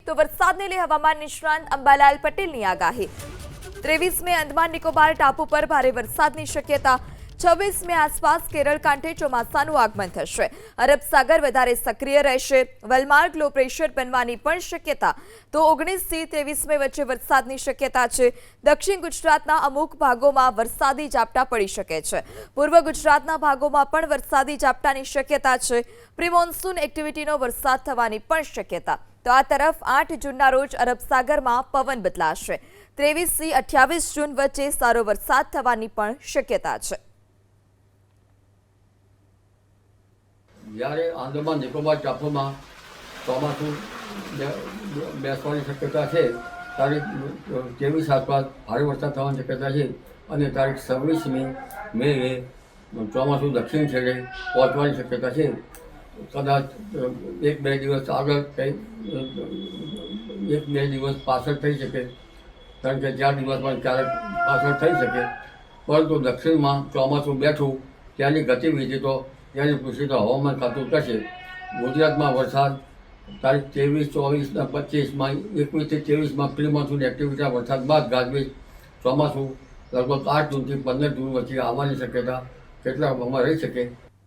તો વરસાદને લઈ હવામાન નિષ્ણાંત અંબાલાલ પટેલની આગાહી। 23 મે અંદમાન નિકોબાર ટાપુ પર ભારે વરસાદની શક્યતા। 26 મે આસપાસ કેરળ કાંઠે ચોમાસાનું આગમન થશે। અરબ સાગર વધારે સક્રિય રહેશે। વલમાર્ગ લો પ્રેશર બનવાની પણ શક્યતા। તો 19 થી 23 મે વચ્ચે વરસાદની શક્યતા છે। દક્ષિણ ગુજરાતના અમુક ભાગોમાં વરસાદી ઝાપટા પડી શકે છે। પૂર્વ ગુજરાતના ભાગોમાં પણ વરસાદી ઝાપટાની શક્યતા છે। પ્રી મોન્સૂન એક્ટિવિટીનો વરસાદ થવાની પણ શક્યતા। તો આ તરફ 8 જૂનના રોજ અરબ સાગરમાં પવન બદલાશે। 23 થી 28 જૂન વચ્ચે સારો વરસાદ થવાની પણ શક્યતા છે। જ્યારે આંદામાન નિકોબાર ટાપુમાં ચોમાસું બેસવાની શક્યતા છે, તારીખ 23 આસપાસ ભારે વરસાદ થવાની શક્યતા છે અને તારીખ 26 મે ચોમાસું દક્ષિણ છેડે પહોંચવાની શક્યતા છે। કદાચ 1-2 દિવસ આગળ કંઈ 1-2 દિવસ પાછળ થઈ શકે, કારણ કે 4 દિવસમાં ક્યારેક પાછળ થઈ શકે, પરંતુ દક્ષિણમાં ચોમાસું બેઠું ત્યાંની ગતિવિધિ તો ત્યાંની કૃષિ તો હવામાન ખાતું કરશે। ગુજરાતમાં વરસાદ તારીખ 23, 24 અને 25માં 21 થી 23માં પ્રી મોન્સૂન એક્ટિવિટી વરસાદ બાદ ગાજવીજ ચોમાસું લગભગ 8 જૂનથી 15 જૂન વચ્ચે આવવાની શક્યતા કેટલાક ભાગમાં રહી શકે।